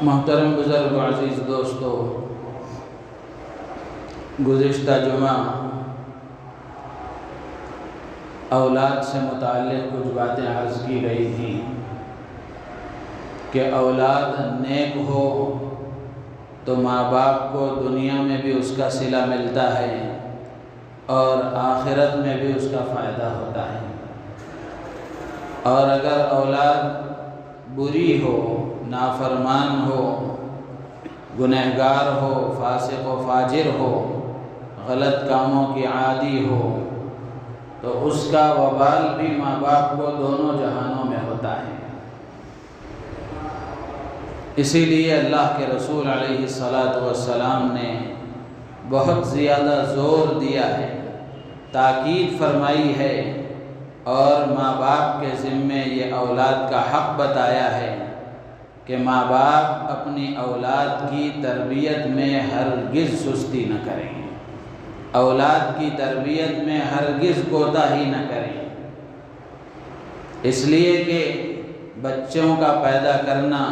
محترم بزرگ و عزیز دوستو، گزشتہ جمعہ اولاد سے متعلق کچھ باتیں عرض کی گئی تھیں کہ اولاد نیک ہو تو ماں باپ کو دنیا میں بھی اس کا صلہ ملتا ہے اور آخرت میں بھی اس کا فائدہ ہوتا ہے، اور اگر اولاد بری ہو، نافرمان ہو، گنہگار ہو، فاسق و فاجر ہو، غلط کاموں کی عادی ہو، تو اس کا وبال بھی ماں باپ کو دونوں جہانوں میں ہوتا ہے۔ اسی لیے اللہ کے رسول علیہ السلام نے بہت زیادہ زور دیا ہے، تاکید فرمائی ہے، اور ماں باپ کے ذمے یہ اولاد کا حق بتایا ہے کہ ماں باپ اپنی اولاد کی تربیت میں ہرگز سستی نہ کریں، اولاد کی تربیت میں ہرگز کوتاہی نہ کریں، اس لیے کہ بچوں کا پیدا کرنا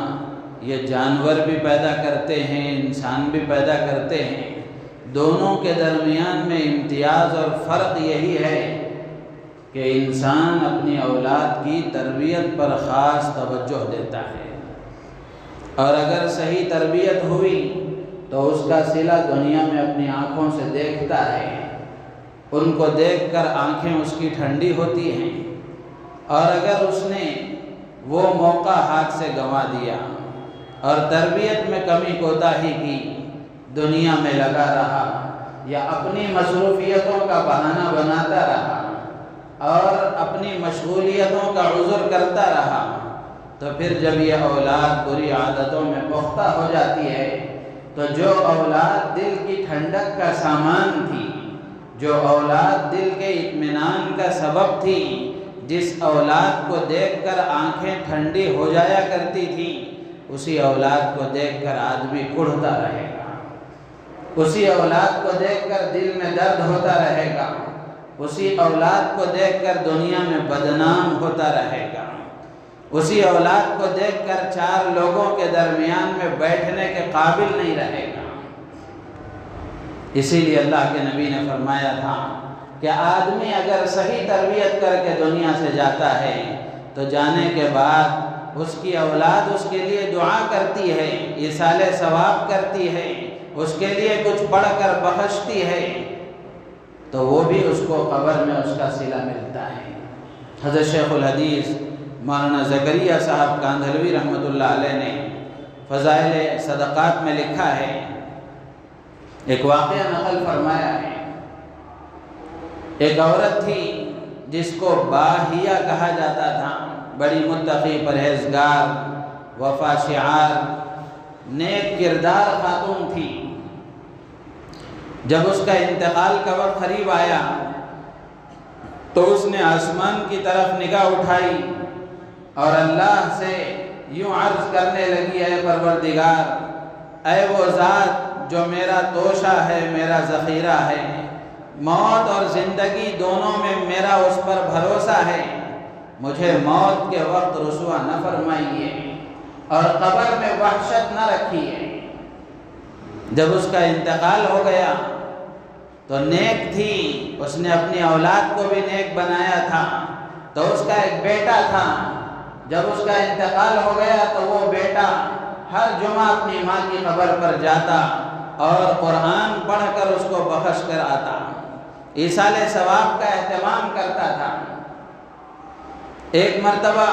یہ جانور بھی پیدا کرتے ہیں، انسان بھی پیدا کرتے ہیں، دونوں کے درمیان میں امتیاز اور فرق یہی ہے کہ انسان اپنی اولاد کی تربیت پر خاص توجہ دیتا ہے، اور اگر صحیح تربیت ہوئی تو اس کا صلہ دنیا میں اپنی آنکھوں سے دیکھتا ہے، ان کو دیکھ کر آنکھیں اس کی ٹھنڈی ہوتی ہیں، اور اگر اس نے وہ موقع ہاتھ سے گنوا دیا اور تربیت میں کمی کوتاہی کی، دنیا میں لگا رہا یا اپنی مصروفیتوں کا بہانہ بناتا رہا اور اپنی مشغولیتوں کا عذر کرتا رہا، تو پھر جب یہ اولاد بری عادتوں میں پختہ ہو جاتی ہے تو جو اولاد دل کی ٹھنڈک کا سامان تھی، جو اولاد دل کے اطمینان کا سبب تھی، جس اولاد کو دیکھ کر آنکھیں ٹھنڈی ہو جایا کرتی تھی، اسی اولاد کو دیکھ کر آدمی کڑھتا رہے گا، اسی اولاد کو دیکھ کر دل میں درد ہوتا رہے گا، اسی اولاد کو دیکھ کر دنیا میں بدنام ہوتا رہے گا، اسی اولاد کو دیکھ کر چار لوگوں کے درمیان میں بیٹھنے کے قابل نہیں رہے گا۔ اسی لیے اللہ کے نبی نے فرمایا تھا کہ آدمی اگر صحیح تربیت کر کے دنیا سے جاتا ہے تو جانے کے بعد اس کی اولاد اس کے لیے دعا کرتی ہے، ایصال ثواب کرتی ہے، اس کے لیے کچھ پڑھ کر بخشتی ہے، تو وہ بھی اس کو قبر میں اس کا صلہ ملتا ہے۔ حضرت شیخ الحدیث مولانا زکریا صاحب کاندھلوی رحمۃ اللہ علیہ نے فضائل صدقات میں لکھا ہے، ایک واقعہ نقل فرمایا ہے، ایک عورت تھی جس کو باہیہ کہا جاتا تھا، بڑی متقی، پرہیزگار، وفا شعار، نیک کردار خاتون تھی۔ جب اس کا انتقال کا وقت قریب آیا تو اس نے آسمان کی طرف نگاہ اٹھائی اور اللہ سے یوں عرض کرنے لگی، اے پروردگار، اے وہ ذات جو میرا توشہ ہے، میرا ذخیرہ ہے، موت اور زندگی دونوں میں میرا اس پر بھروسہ ہے، مجھے موت کے وقت رسوا نہ فرمائیے اور قبر میں وحشت نہ رکھیے۔ جب اس کا انتقال ہو گیا تو نیک تھی، اس نے اپنی اولاد کو بھی نیک بنایا تھا، تو اس کا ایک بیٹا تھا، جب اس کا انتقال ہو گیا تو وہ بیٹا ہر جمعہ اپنی ماں کی قبر پر جاتا اور قرآن پڑھ کر اس کو بخش کر آتا، ایصال ثواب کا اہتمام کرتا تھا۔ ایک مرتبہ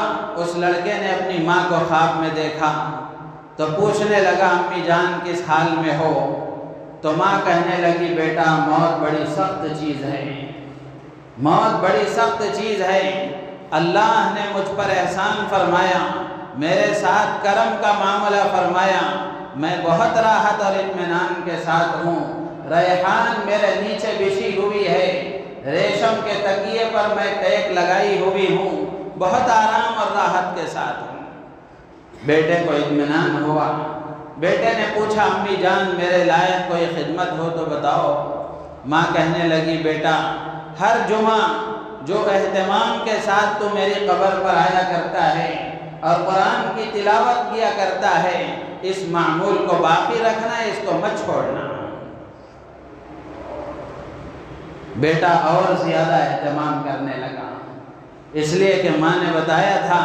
اس لڑکے نے اپنی ماں کو خواب میں دیکھا تو پوچھنے لگا، امی جان کس حال میں ہو؟ تو ماں کہنے لگی، بیٹا موت بڑی سخت چیز ہے، موت بڑی سخت چیز ہے، اللہ نے مجھ پر احسان فرمایا، میرے ساتھ کرم کا معاملہ فرمایا، میں بہت راحت اور اطمینان کے ساتھ ہوں، ریحان میرے نیچے بچھی ہوئی ہے، ریشم کے تکیے پر میں ٹیک لگائی ہوئی ہوں، بہت آرام اور راحت کے ساتھ ہوں۔ بیٹے کو اطمینان ہوا، بیٹے نے پوچھا، امی جان میرے لائق کوئی خدمت ہو تو بتاؤ۔ ماں کہنے لگی، بیٹا ہر جمعہ جو اہتمام کے ساتھ تو میری قبر پر آیا کرتا ہے اور قرآن کی تلاوت کیا کرتا ہے، اس معمول کو باقی رکھنا، اس کو مت چھوڑنا۔ بیٹا اور زیادہ اہتمام کرنے لگا، اس لیے کہ ماں نے بتایا تھا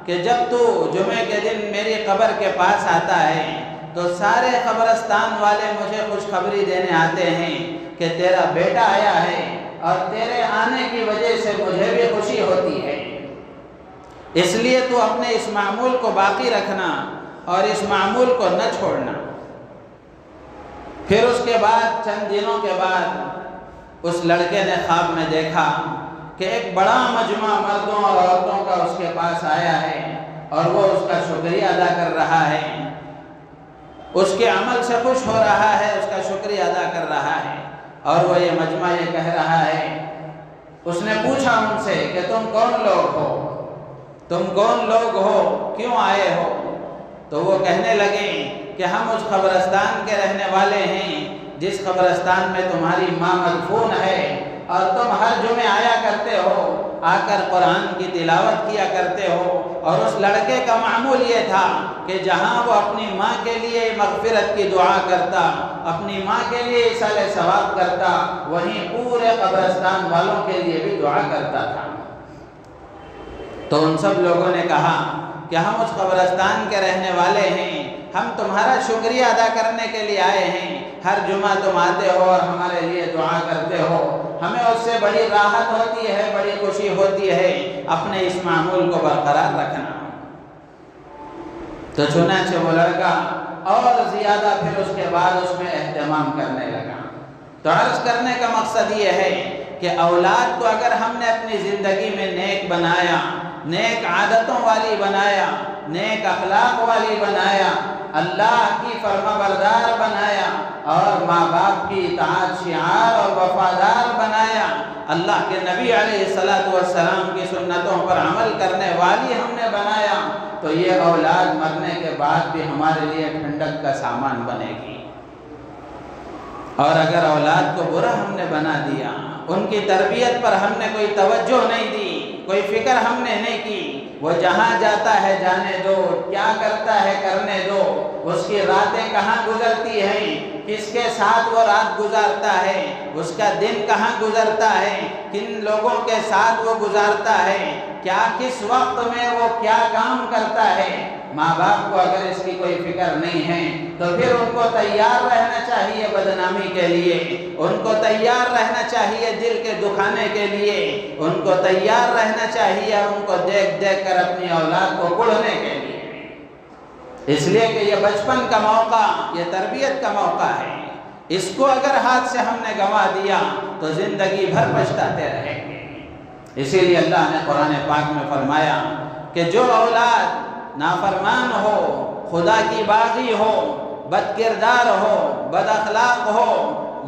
کہ جب تو جمعے کے دن میری قبر کے پاس آتا ہے تو سارے قبرستان والے مجھے خوشخبری دینے آتے ہیں کہ تیرا بیٹا آیا ہے، اور تیرے آنے کی وجہ سے مجھے بھی خوشی ہوتی ہے۔ اس لیے تو اپنے اس معمول کو باقی رکھنا اور اس معمول کو نہ چھوڑنا۔ پھر اس کے بعد چند دنوں کے بعد اس لڑکے نے خواب میں دیکھا کہ ایک بڑا مجمع مردوں اور عورتوں کا اس کے پاس آیا ہے اور وہ اس کا شکریہ ادا کر رہا ہے، اس کے عمل سے خوش ہو رہا ہے، اس کا شکریہ ادا کر رہا ہے، اور وہ یہ مجمع یہ کہہ رہا ہے۔ اس نے پوچھا ان سے کہ تم کون لوگ ہو، تم کون لوگ ہو، کیوں آئے ہو؟ تو وہ کہنے لگے کہ ہم اس قبرستان کے رہنے والے ہیں جس قبرستان میں تمہاری ماں مدفون ہے، اور تم ہر جمعے آیا کرتے ہو، آ کر قرآن کی تلاوت کیا کرتے ہو۔ اور اس لڑکے کا معمول یہ تھا کہ جہاں وہ اپنی ماں کے لیے مغفرت کی دعا کرتا، اپنی ماں کے لیے ایصال ثواب کرتا، وہیں پورے قبرستان والوں کے لیے بھی دعا کرتا تھا۔ تو ان سب لوگوں نے کہا کہ ہم اس قبرستان کے رہنے والے ہیں، ہم تمہارا شکریہ ادا کرنے کے لیے آئے ہیں، ہر جمعہ تم آتے ہو اور ہمارے لیے دعا کرتے ہو، ہمیں اس سے بڑی راحت ہوتی ہے، بڑی خوشی ہوتی ہے، اپنے اس معمول کو برقرار رکھنا۔ تو چنانچہ وہ لڑکا اور زیادہ پھر اس کے بعد اس میں اہتمام کرنے لگا۔ تو عرض کرنے کا مقصد یہ ہے کہ اولاد کو اگر ہم نے اپنی زندگی میں نیک بنایا، نیک عادتوں والی بنایا، نیک اخلاق والی بنایا، اللہ کی فرما بردار بنایا، اور ماں باپ کی اطاعت شعار اور وفادار بنایا، اللہ کے نبی علیہ السلام کی سنتوں پر عمل کرنے والی ہم نے بنایا، تو یہ اولاد مرنے کے بعد بھی ہمارے لیے ٹھنڈک کا سامان بنے گی۔ اور اگر اولاد کو برا ہم نے بنا دیا، ان کی تربیت پر ہم نے کوئی توجہ نہیں دی، کوئی فکر ہم نے نہیں کی، وہ جہاں جاتا ہے جانے دو، کیا کرتا ہے کرنے دو، اس کی راتیں کہاں گزرتی ہیں، کس کے ساتھ وہ رات گزارتا ہے، اس کا دن کہاں گزرتا ہے، کن لوگوں کے ساتھ وہ گزارتا ہے، کیا کس وقت میں وہ کیا کام کرتا ہے، ماں باپ کو اگر اس کی کوئی فکر نہیں ہے تو پھر ان کو تیار رہنا چاہیے بدنامی کے لیے، ان کو تیار رہنا چاہیے دل کے دکھانے کے لیے، ان کو تیار رہنا چاہیے ان کو دیکھ دیکھ کر اپنی اولاد کو کڑھنے کے لیے، اس لیے کہ یہ بچپن کا موقع، یہ تربیت کا موقع ہے، اس کو اگر ہاتھ سے ہم نے گنوا دیا تو زندگی بھر پچھتاتے رہیں گے۔ اسی لیے اللہ نے قرآن پاک میں فرمایا کہ جو اولاد نافرمان ہو، خدا کی باغی ہو، بد کردار ہو، بد اخلاق ہو،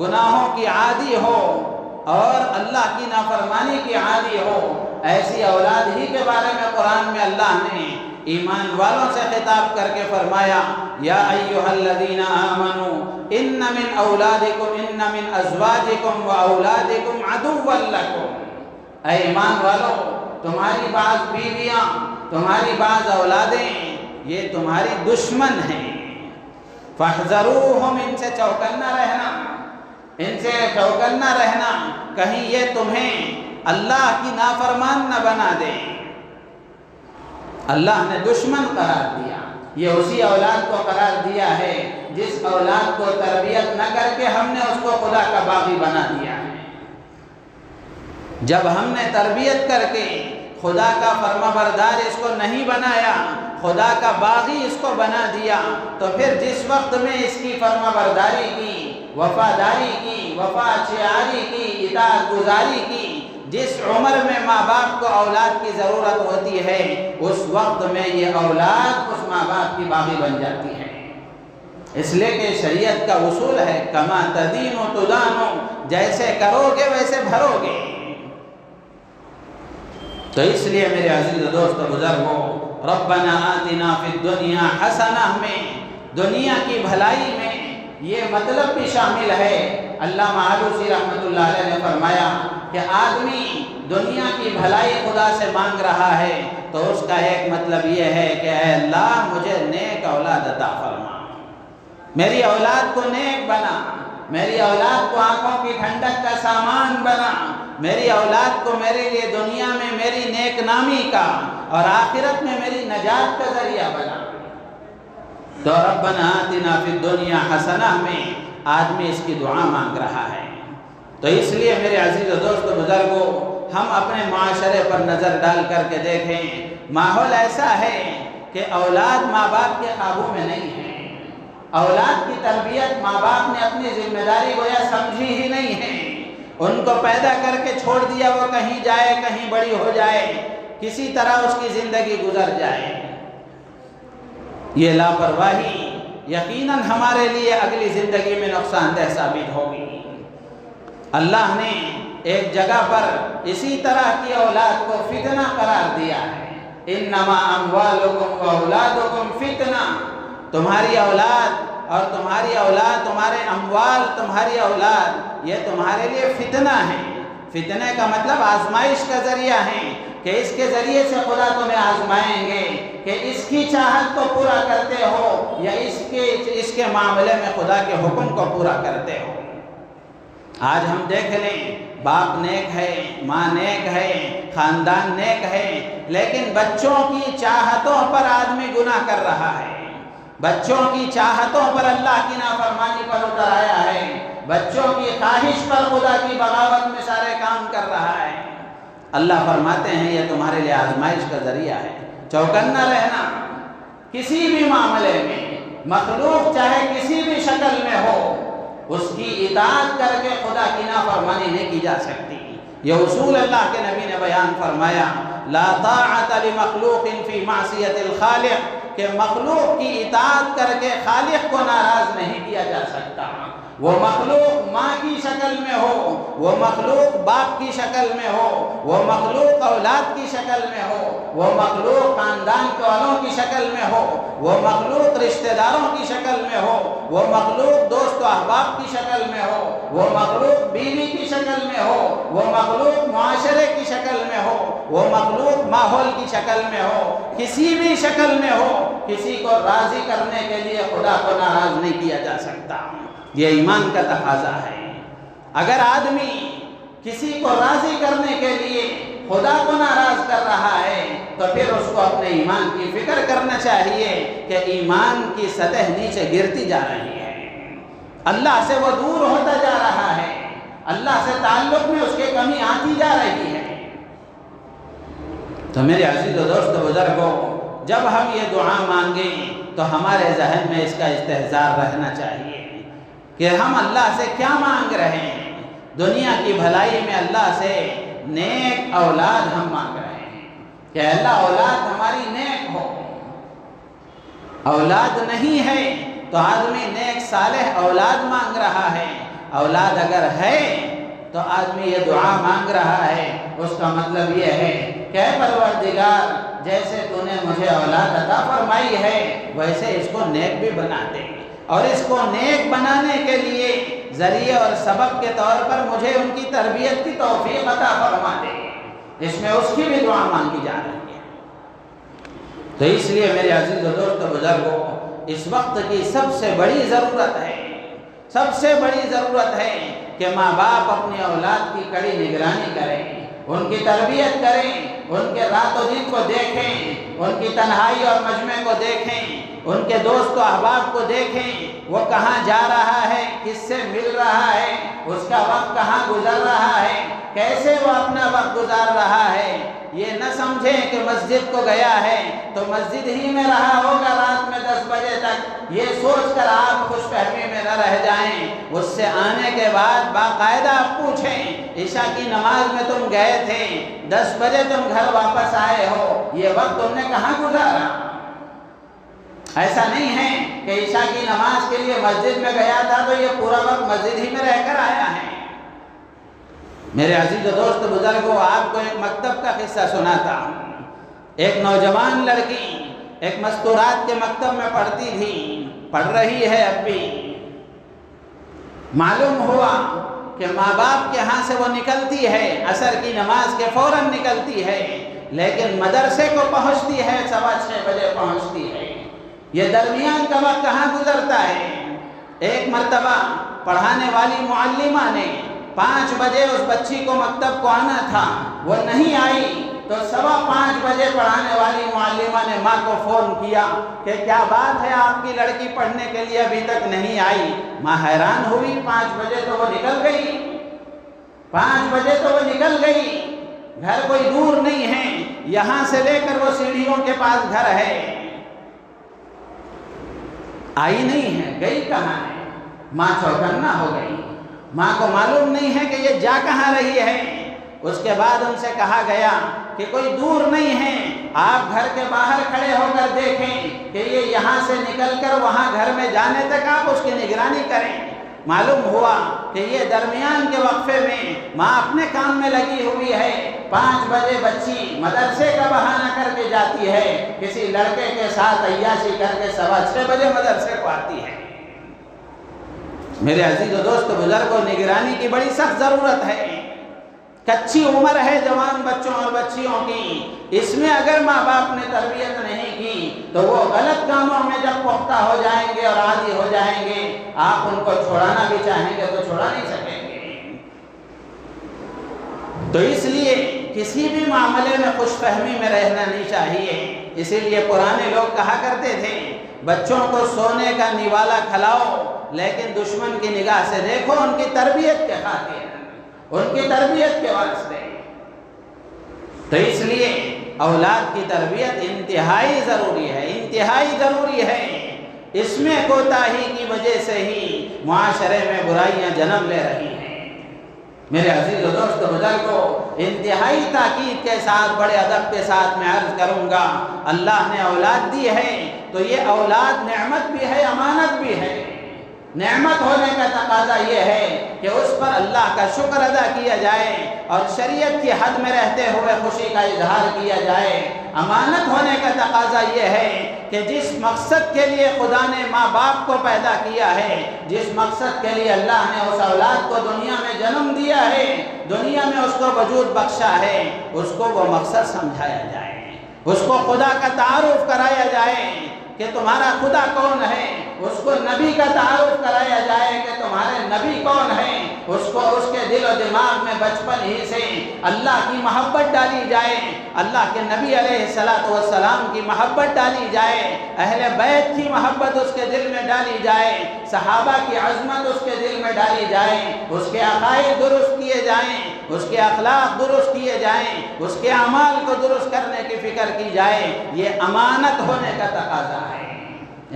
گناہوں کی عادی ہو اور اللہ کی نافرمانی کی عادی ہو، ایسی اولاد ہی کے بارے میں قرآن میں اللہ نے ایمان والوں سے خطاب کر کے فرمایا یا ایھا الذین آمنوا ان من اولادکم ان من ازواجکم و اولادکم عدوا لکم، اے ایمان والو تمہاری بعض بیویاں، تمہاری بعض اولادیں یہ تمہاری دشمن ہیں، فاحذروہم، ان سے چوکنا رہنا، ان سے چوکنا رہنا، کہیں یہ تمہیں اللہ کی نافرمان نہ بنا دیں۔ اللہ نے دشمن قرار دیا، یہ اسی اولاد کو قرار دیا ہے جس اولاد کو تربیت نہ کر کے ہم نے اس کو خدا کا باغی بنا دیا ہے۔ جب ہم نے تربیت کر کے خدا کا فرما بردار اس کو نہیں بنایا، خدا کا باغی اس کو بنا دیا، تو پھر جس وقت میں اس کی فرما برداری کی، وفاداری کی، وفا شعاری کی، اطاعت گزاری کی، جس عمر میں ماں باپ کو اولاد کی ضرورت ہوتی ہے، اس وقت میں یہ اولاد اس ماں باپ کی باغی بن جاتی ہے۔ اس لیے کہ شریعت کا اصول ہے کما تدین و تدان، جیسے کرو گے ویسے بھرو گے۔ تو اس لیے میرے عزیز دوست بزرگوں، ربنا آتنا فی الدنیا حسنہ میں دنیا کی بھلائی میں یہ مطلب بھی شامل ہے علامہ آلوسی رحمۃ اللہ علیہ نے فرمایا کہ آدمی دنیا کی بھلائی خدا سے مانگ رہا ہے تو اس کا ایک مطلب یہ ہے کہ اے اللہ مجھے نیک اولاد عطا فرما، میری اولاد کو نیک بنا، میری اولاد کو آنکھوں کی ٹھنڈک کا سامان بنا، میری اولاد کو میرے لیے دنیا میں میری نیک نامی کا اور آخرت میں میری نجات کا ذریعہ بنا۔ تو ربنا آتنا فی الدنیا حسنہ میں آدمی اس کی دعا مانگ رہا ہے۔ تو اس لیے میرے عزیز و دوست بزرگوں، ہم اپنے معاشرے پر نظر ڈال کر کے دیکھیں، ماحول ایسا ہے کہ اولاد ماں باپ کے قابو میں نہیں ہے، اولاد کی تربیت ماں باپ نے اپنی ذمہ داری گویا سمجھی ہی نہیں ہے، ان کو پیدا کر کے چھوڑ دیا، وہ کہیں جائے، کہیں بڑی ہو جائے، کسی طرح اس کی زندگی گزر جائے۔ یہ لاپرواہی یقیناً ہمارے لیے اگلی زندگی میں نقصان دہ ثابت ہوگی۔ اللہ نے ایک جگہ پر اسی طرح کی اولاد کو فتنہ قرار دیا ہے، انما اموالکم واولادکم فتنہ، تمہاری اولاد اور تمہاری اولاد، تمہارے اموال، تمہاری اولاد، یہ تمہارے لیے فتنہ ہے۔ فتنہ کا مطلب آزمائش کا ذریعہ ہے کہ اس کے ذریعے سے خدا تمہیں آزمائیں گے کہ اس کی چاہت کو پورا کرتے ہو یا اس کے معاملے میں خدا کے حکم کو پورا کرتے ہو۔ آج ہم دیکھ لیں، باپ نیک ہے، ماں نیک ہے، خاندان نیک ہے، لیکن بچوں کی چاہتوں پر آدمی گناہ کر رہا ہے، بچوں کی چاہتوں پر اللہ کی نافرمانی پر اتر آیا ہے، بچوں کی خواہش پر خدا کی بغاوت میں سارے کام کر رہا ہے۔ اللہ فرماتے ہیں یہ تمہارے لیے آزمائش کا ذریعہ ہے، چوکنا رہنا۔ کسی بھی معاملے میں مخلوق چاہے کسی بھی شکل میں ہو، اس کی اطاعت کر کے خدا کی نافرمانی نہیں کی جا سکتی۔ یہ اصول اللہ کے نبی نے بیان فرمایا، لا طاعت لمخلوق فی معصیت الخالق، کہ مخلوق کی اطاعت کر کے خالق کو ناراض نہیں کیا جا سکتا۔ وہ مخلوق ماں کی شکل میں ہو، وہ مخلوق باپ کی شکل میں ہو، وہ مخلوق اولاد کی شکل میں ہو، وہ مخلوق خاندان والوں کی شکل میں ہو، وہ مخلوق رشتہ داروں کی شکل میں ہو، وہ مخلوق دوست و احباب کی شکل میں ہو، وہ مخلوق بیوی کی شکل میں ہو، وہ مخلوق معاشرے کی شکل میں ہو، وہ مخلوق ماحول کی شکل میں ہو، کسی بھی شکل میں ہو، کسی کو راضی کرنے کے لیے خدا کو ناراض نہیں کیا جا سکتا۔ یہ ایمان کا تقاضا ہے۔ اگر آدمی کسی کو راضی کرنے کے لیے خدا کو ناراض کر رہا ہے تو پھر اس کو اپنے ایمان کی فکر کرنا چاہیے کہ ایمان کی سطح نیچے گرتی جا رہی ہے، اللہ سے وہ دور ہوتا جا رہا ہے، اللہ سے تعلق میں اس کے کمی آتی جا رہی ہے۔ تو میرے عزیز و دوست بزرگوں، جب ہم یہ دعا مانگیں تو ہمارے ذہن میں اس کا استحضار رہنا چاہیے کہ ہم اللہ سے کیا مانگ رہے ہیں۔ دنیا کی بھلائی میں اللہ سے نیک اولاد ہم مانگ رہے ہیں کہ اللہ اولاد ہماری نیک ہو۔ اولاد نہیں ہے تو آدمی نیک صالح اولاد مانگ رہا ہے، اولاد اگر ہے تو آدمی یہ دعا مانگ رہا ہے، اس کا مطلب یہ ہے کہ اے پروردگار، جیسے تو نے مجھے اولاد عطا فرمائی ہے ویسے اس کو نیک بھی بنا دے، اور اس کو نیک بنانے کے لیے ذریعہ اور سبب کے طور پر مجھے ان کی تربیت کی توفیق عطا فرما دے۔ اس میں اس کی بھی دعا مانگی جا رہی ہے۔ تو اس لیے میرے عزیز و دوست بزرگوں، اس وقت کی سب سے بڑی ضرورت ہے، سب سے بڑی ضرورت ہے کہ ماں باپ اپنی اولاد کی کڑی نگرانی کریں، ان کی تربیت کریں، ان کے رات و دن کو دیکھیں، ان کی تنہائی اور مجمع کو دیکھیں، ان کے دوست و احباب کو دیکھیں، وہ کہاں جا رہا ہے، کس سے مل رہا ہے، اس کا وقت کہاں گزر رہا ہے، کیسے وہ اپنا وقت گزار رہا ہے۔ یہ نہ سمجھیں کہ مسجد کو گیا ہے تو مسجد ہی میں رہا ہوگا رات میں 10 بجے تک، یہ سوچ کر آپ خوش فہمی میں نہ رہ جائیں۔ اس سے آنے کے بعد باقاعدہ آپ پوچھیں، عشاء کی نماز میں تم گئے تھے، 10 بجے تم گھر واپس آئے ہو، یہ وقت تم نے کہاں گزارا؟ ایسا نہیں ہے کہ عشاء کی نماز کے لیے مسجد میں گیا تھا تو یہ پورا وقت مسجد ہی میں رہ کر آیا ہے۔ میرے عزیز و دوست بزرگوں، آپ کو ایک مکتب کا قصہ سناتا ہوں۔ ایک نوجوان لڑکی ایک مستورات کے مکتب میں پڑھتی تھی، پڑھ رہی ہے اب بھی۔ معلوم ہوا کہ ماں باپ کے ہاں سے وہ نکلتی ہے، عصر کی نماز کے فوراً نکلتی ہے، لیکن مدرسے کو پہنچتی ہے 6:15 بجے پہنچتی ہے۔ یہ درمیان کا وقت کہاں گزرتا ہے؟ ایک مرتبہ پڑھانے والی معلمہ نے 5 بجے اس بچی کو مکتب کو آنا تھا، وہ نہیں آئی تو 5:15 بجے پڑھانے والی معلمہ نے ماں کو فون کیا کہ کیا بات ہے، آپ کی لڑکی پڑھنے کے لیے ابھی تک نہیں آئی؟ ماں حیران ہوئی، 5 بجے تو وہ نکل گئی، 5 بجے تو وہ نکل گئی، گھر کوئی دور نہیں ہے، یہاں سے لے کر وہ سیڑھیوں کے پاس گھر ہے، آئی نہیں ہے، گئی کہاں ہے؟ ماں چوکنا ہو گئی، ماں کو معلوم نہیں ہے کہ یہ جا کہاں رہی ہے۔ اس کے بعد ان سے کہا گیا کہ کوئی دور نہیں ہے، آپ گھر کے باہر کھڑے ہو کر دیکھیں کہ یہ یہاں سے نکل کر وہاں گھر میں جانے تک آپ اس کی نگرانی کریں۔ معلوم ہوا کہ یہ درمیان کے وقفے میں ماں اپنے کام میں لگی ہوئی ہے، 5 بجے بچی مدرسے کا بہانہ کر کے جاتی ہے، کسی لڑکے کے ساتھ عیاشی کر کے 6:15 بجے مدرسے کو آتی ہے۔ میرے عزیز و دوست بزرگوں، نگرانی کی بڑی سخت ضرورت ہے۔ کچی عمر ہے جوان بچوں اور بچیوں کی، اس میں اگر ماں باپ نے تربیت نہیں کی تو وہ غلط کاموں میں جب پختہ ہو جائیں گے اور عادی ہو جائیں گے، آپ ان کو چھوڑانا بھی چاہیں گے تو چھوڑا نہیں سکیں گے۔ تو اس لیے کسی بھی معاملے میں خوش فہمی میں رہنا نہیں چاہیے۔ اسی لیے پرانے لوگ کہا کرتے تھے بچوں کو سونے کا نوالا کھلاؤ لیکن دشمن کی نگاہ سے دیکھو، ان کی تربیت کے خاطر، ان کی تربیت کے واسطے۔ تو اس لیے اولاد کی تربیت انتہائی ضروری ہے، انتہائی ضروری ہے۔ اس میں کوتاہی کی وجہ سے ہی معاشرے میں برائیاں جنم لے رہی ہیں۔ میرے عزیز و دوست بزرگوں، انتہائی تاکید کے ساتھ، بڑے ادب کے ساتھ میں عرض کروں گا، اللہ نے اولاد دی ہے تو یہ اولاد نعمت بھی ہے، امانت بھی ہے۔ نعمت ہونے کا تقاضا یہ ہے کہ اس پر اللہ کا شکر ادا کیا جائے اور شریعت کی حد میں رہتے ہوئے خوشی کا اظہار کیا جائے۔ امانت ہونے کا تقاضا یہ ہے کہ جس مقصد کے لیے خدا نے ماں باپ کو پیدا کیا ہے، جس مقصد کے لیے اللہ نے اس اولاد کو دنیا میں جنم دیا ہے، دنیا میں اس کو وجود بخشا ہے، اس کو وہ مقصد سمجھایا جائے، اس کو خدا کا تعارف کرایا جائے کہ تمہارا خدا کون ہے، اس کو نبی کا تعارف کرایا جائے کہ تمہارے نبی کون ہیں، اس کو اس کے دل و دماغ میں بچپن ہی سے اللہ کی محبت ڈالی جائے، اللہ کے نبی علیہ السلام کی محبت ڈالی جائے، اہل بیت کی محبت اس کے دل میں ڈالی جائے، صحابہ کی عظمت اس کے دل میں ڈالی جائے، اس کے عقائد درست کیے جائیں، اس کے اخلاق درست کیے جائیں، اس کے اعمال کو درست کرنے کی فکر کی جائے۔ یہ امانت ہونے کا تقاضا ہے۔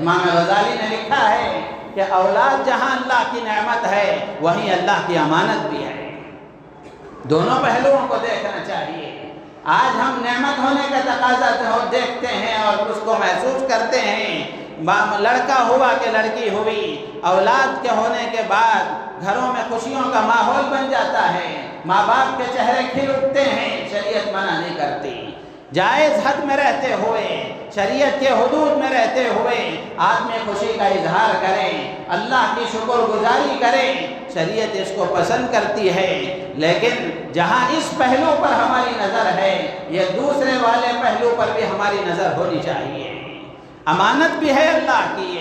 امام غزالی نے لکھا ہے کہ اولاد جہاں اللہ کی نعمت ہے وہیں اللہ کی امانت بھی ہے۔ دونوں پہلوؤں کو دیکھنا چاہیے۔ آج ہم نعمت ہونے کا تقاضا دیکھتے ہیں اور اس کو محسوس کرتے ہیں، لڑکا ہوا کہ لڑکی ہوئی، اولاد کے ہونے کے بعد گھروں میں خوشیوں کا ماحول بن جاتا ہے، ماں باپ کے چہرے کھل اٹھتے ہیں، شریعت منع نہیں کرتی۔ جائز حد میں رہتے ہوئے، شریعت کے حدود میں رہتے ہوئے آدمی خوشی کا اظہار کریں، اللہ کی شکر گزاری کریں، شریعت اس کو پسند کرتی ہے۔ لیکن جہاں اس پہلو پر ہماری نظر ہے، یہ دوسرے والے پہلو پر بھی ہماری نظر ہونی چاہیے۔ امانت بھی ہے اللہ کی،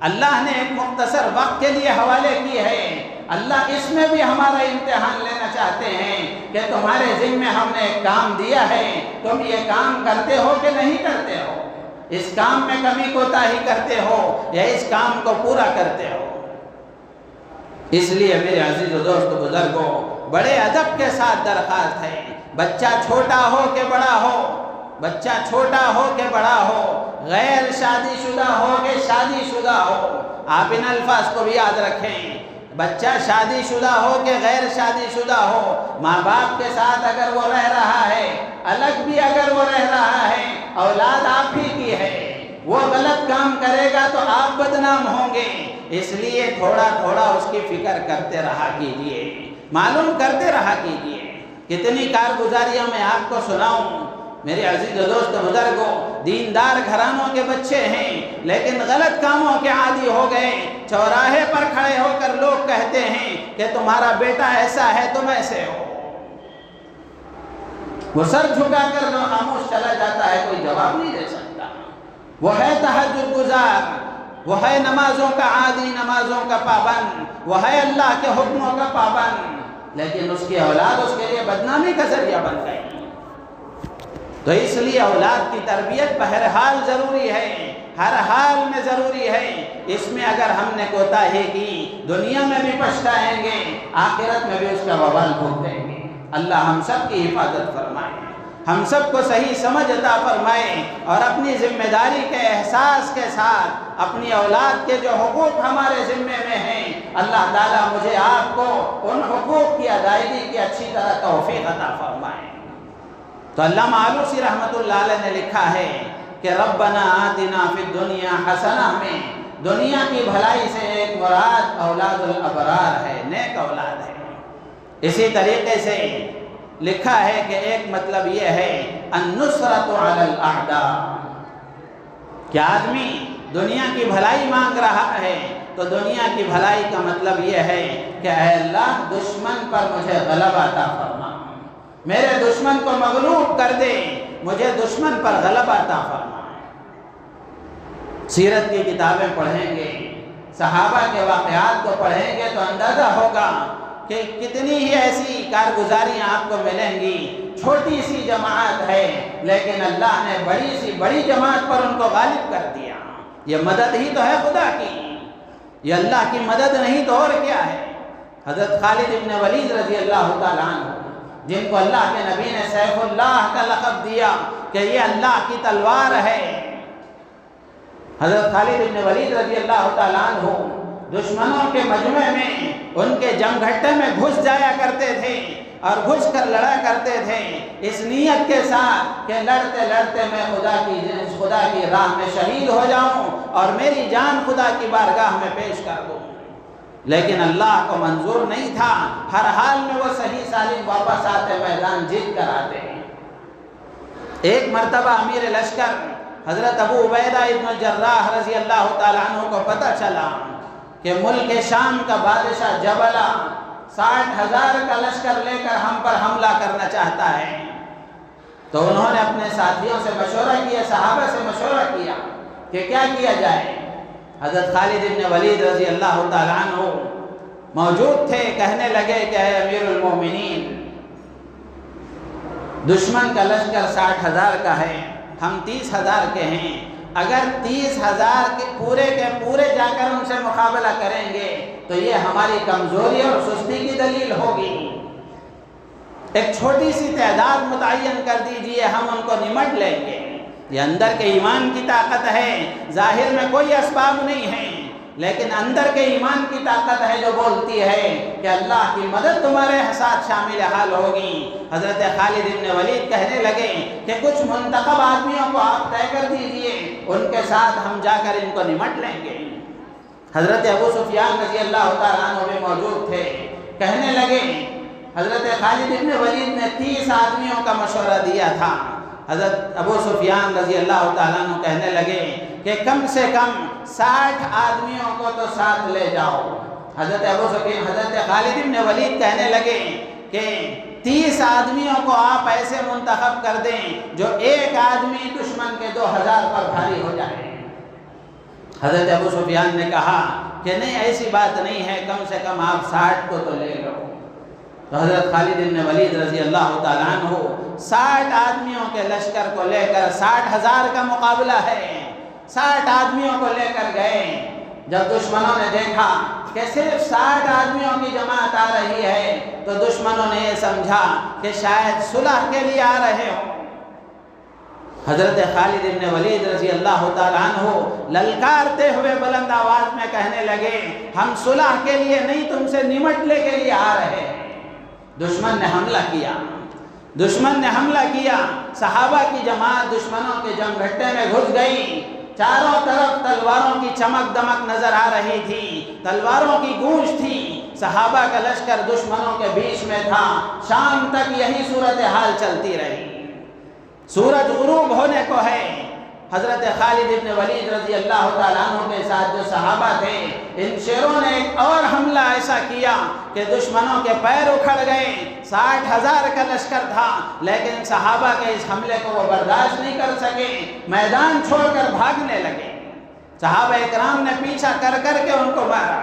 اللہ نے ایک مختصر وقت کے لیے حوالے کی ہے۔ اللہ اس میں بھی ہمارا امتحان لینا چاہتے ہیں کہ تمہارے ذمہ ہم نے ایک کام دیا ہے، تم یہ کام کرتے ہو کہ نہیں کرتے ہو، اس کام میں کمی کوتاہی کرتے ہو یا اس کام کو پورا کرتے ہو۔ اس لیے میرے عزیز و دوست بزرگوں، بڑے ادب کے ساتھ درخواست ہے، بچہ چھوٹا ہو کہ بڑا ہو، بچہ چھوٹا ہو کہ بڑا ہو، غیر شادی شدہ ہو کہ شادی شدہ ہو، آپ ان الفاظ کو بھی یاد رکھیں۔ بچہ شادی شدہ ہو کہ غیر شادی شدہ ہو، ماں باپ کے ساتھ اگر وہ رہ رہا ہے، الگ بھی اگر وہ رہ رہا ہے، اولاد آپ ہی کی ہے، وہ غلط کام کرے گا تو آپ بدنام ہوں گے۔ اس لیے تھوڑا تھوڑا اس کی فکر کرتے رہا کیجئے، معلوم کرتے رہا کیجئے۔ کتنی کارگزاریاں میں آپ کو سناؤں، میرے عزیز و دوست بزرگوں، دیندار گھرانوں کے بچے ہیں لیکن غلط کاموں کے عادی ہو گئے۔ چوراہے پر کھڑے ہو کر لوگ کہتے ہیں کہ تمہارا بیٹا ایسا ہے، تم ایسے ہو۔ وہ سر جھکا کر خاموش چلا جاتا ہے، کوئی جواب نہیں دے سکتا۔ وہ ہے تہجد گزار، وہ ہے نمازوں کا عادی، نمازوں کا پابند، وہ ہے اللہ کے حکموں کا پابند، لیکن اس کی اولاد اس کے لیے بدنامی کا ذریعہ بن گئی۔ تو اس لیے اولاد کی تربیت بہرحال ضروری ہے، ہر حال میں ضروری ہے۔ اس میں اگر ہم نے کوتاہی کی، دنیا میں بھی پچھتائیں گے، آخرت میں بھی اس کا وبال بھگتیں گے۔ اللہ ہم سب کی حفاظت فرمائے، ہم سب کو صحیح سمجھ عطا فرمائے، اور اپنی ذمہ داری کے احساس کے ساتھ اپنی اولاد کے جو حقوق ہمارے ذمے میں ہیں، اللہ تعالیٰ مجھے آپ کو ان حقوق کی ادائیگی کی اچھی طرح توفیق عطا فرمائے۔ تو علامہ آلوسی رحمۃ اللہ علیہ نے لکھا ہے کہ ربنا آتنا فی الدنیا حسنہ میں دنیا کی بھلائی سے ایک مراد اولاد الابرار ہے، نیک اولاد ہے۔ اسی طریقے سے لکھا ہے کہ ایک مطلب یہ ہے النصرۃ علی الاعداء، کہ آدمی دنیا کی بھلائی مانگ رہا ہے تو دنیا کی بھلائی کا مطلب یہ ہے کہ اے اللہ دشمن پر مجھے غلبہ عطا فرما، میرے دشمن کو مغلوب کر دے، مجھے دشمن پر غلبہ عطا فرما۔ سیرت کی کتابیں پڑھیں گے، صحابہ کے واقعات کو پڑھیں گے تو اندازہ ہوگا کہ کتنی ہی ایسی کارگزاریاں آپ کو ملیں گی۔ چھوٹی سی جماعت ہے لیکن اللہ نے بڑی جماعت پر ان کو غالب کر دیا۔ یہ مدد ہی تو ہے خدا کی، یہ اللہ کی مدد نہیں تو اور کیا ہے۔ حضرت خالد ابن ولید رضی اللہ تعالیٰ عنہ، جن کو اللہ کے نبی نے سیف اللہ کا لقب دیا کہ یہ اللہ کی تلوار ہے، حضرت خالد ابن ولید رضی اللہ تعالیٰ عنہ دشمنوں کے مجمع میں ان کے جنگ گھٹے میں گھس جایا کرتے تھے اور گھس کر لڑا کرتے تھے، اس نیت کے ساتھ کہ لڑتے لڑتے میں خدا کی راہ میں شہید ہو جاؤں اور میری جان خدا کی بارگاہ میں پیش کر دوں۔ لیکن اللہ کو منظور نہیں تھا، ہر حال میں وہ صحیح سالم واپس آتے، میدان جیت کر آتے ہیں۔ ایک مرتبہ امیر لشکر حضرت ابو عبیدہ ابن الجراح رضی اللہ تعالیٰ عنہ کو پتہ چلا کہ ملک شام کا بادشاہ جبلہ 60,000 کا لشکر لے کر ہم پر حملہ کرنا چاہتا ہے، تو انہوں نے اپنے ساتھیوں سے مشورہ کیا، صحابہ سے مشورہ کیا کہ کیا کیا جائے۔ حضرت خالد ابن ولید رضی اللہ تعالیٰ عنہ موجود تھے، کہنے لگے کہ اے امیر المومنین، دشمن کا لشکر 60,000 کا ہے، ہم 30,000 کے ہیں، اگر 30,000 کے پورے جا کر ان سے مقابلہ کریں گے تو یہ ہماری کمزوری اور سستی کی دلیل ہوگی۔ ایک چھوٹی سی تعداد متعین کر دیجئے، ہم ان کو نمٹ لیں گے۔ یہ اندر کے ایمان کی طاقت ہے، ظاہر میں کوئی اسباب نہیں ہے، لیکن اندر کے ایمان کی طاقت ہے جو بولتی ہے کہ اللہ کی مدد تمہارے ساتھ شامل حال ہوگی۔ حضرت خالد ابن ولید کہنے لگے کہ کچھ منتخب آدمیوں کو آپ طے کر دیجئے، ان کے ساتھ ہم جا کر ان کو نمٹ لیں گے۔ حضرت ابو سفیان رضی اللہ تعالیٰ عنہ بھی موجود تھے، کہنے لگے، حضرت خالد ابن ولید نے 30 آدمیوں کا مشورہ دیا تھا، حضرت ابو سفیان رضی اللہ تعالیٰ عنہ کہنے لگے کہ کم سے کم 60 آدمیوں کو تو ساتھ لے جاؤ۔ حضرت خالد ابن ولید کہنے لگے کہ 30 آدمیوں کو آپ ایسے منتخب کر دیں جو ایک آدمی دشمن کے 2000 پر بھاری ہو جائے۔ حضرت ابو سفیان نے کہا کہ نہیں، ایسی بات نہیں ہے، کم سے کم آپ 60 کو تو لے لو۔ تو حضرت خالد بن ولید رضی اللہ تعالیٰ عنہ 60 آدمیوں کے لشکر کو لے کر، 60,000 کا مقابلہ ہے، 60 آدمیوں کو لے کر گئے۔ جب دشمنوں نے دیکھا کہ صرف 60 آدمیوں کی جماعت آ رہی ہے تو دشمنوں نے یہ سمجھا کہ شاید صلح کے لیے آ رہے ہوں۔ حضرت خالد بن ولید رضی اللہ تعالیٰ عنہ للکارتے ہوئے بلند آواز میں کہنے لگے، ہم صلح کے لیے نہیں، تم سے نمٹنے کے لیے آ رہے ہیں۔ دشمن نے حملہ کیا، صحابہ کی جماعت دشمنوں کے جنگ گھٹے میں گھس گئی، چاروں طرف تلواروں کی چمک دمک نظر آ رہی تھی، تلواروں کی گونج تھی، صحابہ کا لشکر دشمنوں کے بیچ میں تھا، شام تک یہی صورتحال چلتی رہی۔ سورج غروب ہونے کو ہے۔ حضرت خالد ابن ولید رضی اللہ تعالیٰ عنہ کے ساتھ جو صحابہ تھے، ان شیروں نے ایک اور حملہ ایسا کیا کہ دشمنوں کے پیر اکھڑ گئے۔ 60,000 کا لشکر تھا، لیکن صحابہ کے اس حملے کو وہ برداشت نہیں کر سکے، میدان چھوڑ کر بھاگنے لگے۔ صحابہ اکرام نے پیچھا کر کر کے ان کو مارا۔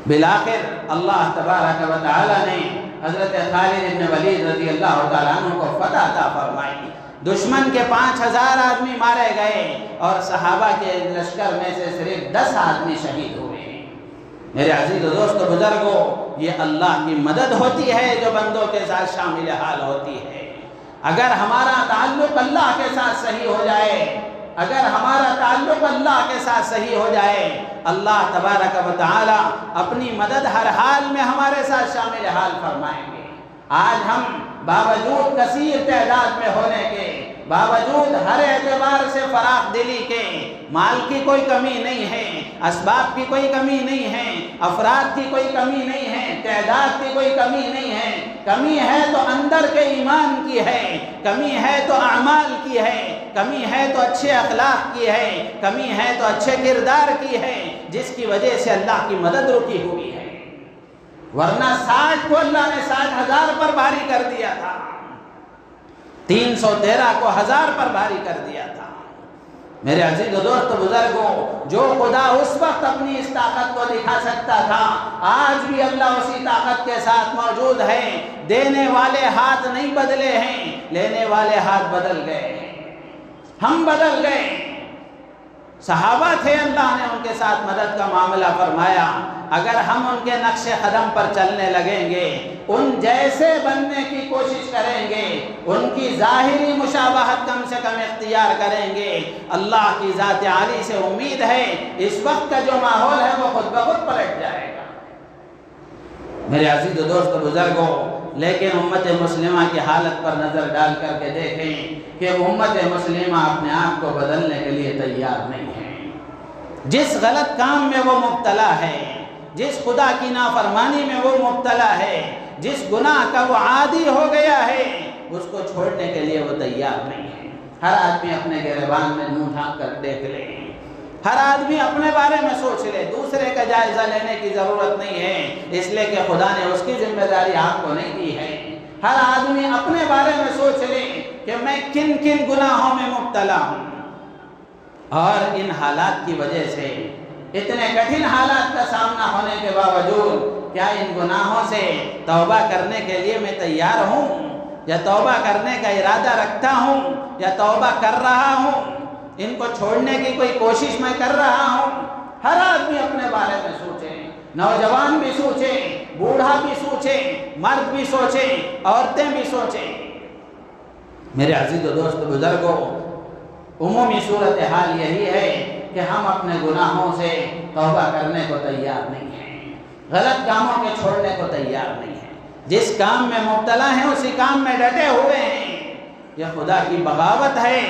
بالآخر اللہ تبارک و تعالیٰ نے حضرت خالد ابن ولید رضی اللہ تعالیٰ عنہ کو فتح عطا فرمائی۔ دشمن کے 5,000 آدمی مارے گئے اور صحابہ کے لشکر میں سے صرف 10 آدمی شہید ہوئے ہیں۔ میرے عزیز و دوست و بزرگوں، یہ اللہ کی مدد ہوتی ہے جو بندوں کے ساتھ شامل حال ہوتی ہے۔ اگر ہمارا تعلق اللہ کے ساتھ صحیح ہو جائے، اگر ہمارا تعلق اللہ کے ساتھ صحیح ہو جائے، اللہ تبارک و تعالی اپنی مدد ہر حال میں ہمارے ساتھ شامل حال فرمائیں گے۔ آج ہم باوجود کثیر تعداد میں ہونے کے، باوجود ہر اعتبار سے فراخ دلی کے، مال کی کوئی کمی نہیں ہے، اسباب کی کوئی کمی نہیں ہے، افراد کی کوئی کمی نہیں ہے، تعداد کی کوئی کمی نہیں ہے۔ کمی ہے تو اندر کے ایمان کی ہے، کمی ہے تو اعمال کی ہے، کمی ہے تو اچھے اخلاق کی ہے، کمی ہے تو اچھے کردار کی ہے، جس کی وجہ سے اللہ کی مدد رکی ہوئی ہے۔ ورنہ 60 کو اللہ نے 60,000 پر بھاری کر دیا تھا، 313 کو 1000 پر بھاری کر دیا تھا۔ میرے عزیز و دوست بزرگوں، جو خدا اس وقت اپنی اس طاقت کو دکھا سکتا تھا، آج بھی اللہ اسی طاقت کے ساتھ موجود ہے۔ دینے والے ہاتھ نہیں بدلے ہیں، لینے والے ہاتھ بدل گئے ہیں، ہم بدل گئے۔ صحابہ تھے، اللہ نے ان کے ساتھ مدد کا معاملہ فرمایا۔ اگر ہم ان کے نقش قدم پر چلنے لگیں گے، ان جیسے بننے کی کوشش کریں گے، ان کی ظاہری مشابہت کم سے کم اختیار کریں گے، اللہ کی ذات عالی سے امید ہے اس وقت کا جو ماحول ہے وہ خود بخود پلٹ جائے گا۔ میرے عزیز و دوست بزرگوں، لیکن امت مسلمہ کی حالت پر نظر ڈال کر کے دیکھیں کہ امت مسلمہ اپنے آپ کو بدلنے کے لیے تیار نہیں ہے۔ جس غلط کام میں وہ مبتلا ہے، جس خدا کی نافرمانی میں وہ مبتلا ہے، جس گناہ کا وہ عادی ہو گیا ہے، اس کو چھوڑنے کے لیے وہ تیار نہیں ہے۔ ہر آدمی اپنے گریبان میں منہ ڈھانپ کر دیکھ لے، ہر آدمی اپنے بارے میں سوچ لے، دوسرے کا جائزہ لینے کی ضرورت نہیں ہے، اس لیے کہ خدا نے اس کی ذمہ داری آپ کو نہیں دی ہے۔ ہر آدمی اپنے بارے میں سوچ لے کہ میں کن کن گناہوں میں مبتلا ہوں، اور ان حالات کی وجہ سے، اتنے کٹھن حالات کا سامنا ہونے کے باوجود، کیا ان گناہوں سے توبہ کرنے کے لیے میں تیار ہوں، یا توبہ کرنے کا ارادہ رکھتا ہوں، یا توبہ کر رہا ہوں، ان کو چھوڑنے کی کوئی کوشش میں کر رہا ہوں؟ ہر آدمی اپنے بارے میں سوچے، نوجوان بھی سوچے، بوڑھا بھی سوچے، مرد بھی سوچے، عورتیں بھی سوچیں۔ میرے عزیز و دوست بزرگوں، عمومی صورتحال یہی ہے کہ ہم اپنے گناہوں سے توبہ کرنے کو تیار نہیں ہیں، غلط کاموں کے چھوڑنے کو تیار نہیں ہیں، جس کام میں مبتلا ہیں اسی کام میں ڈٹے ہوئے ہیں۔ یہ خدا کی بغاوت ہے،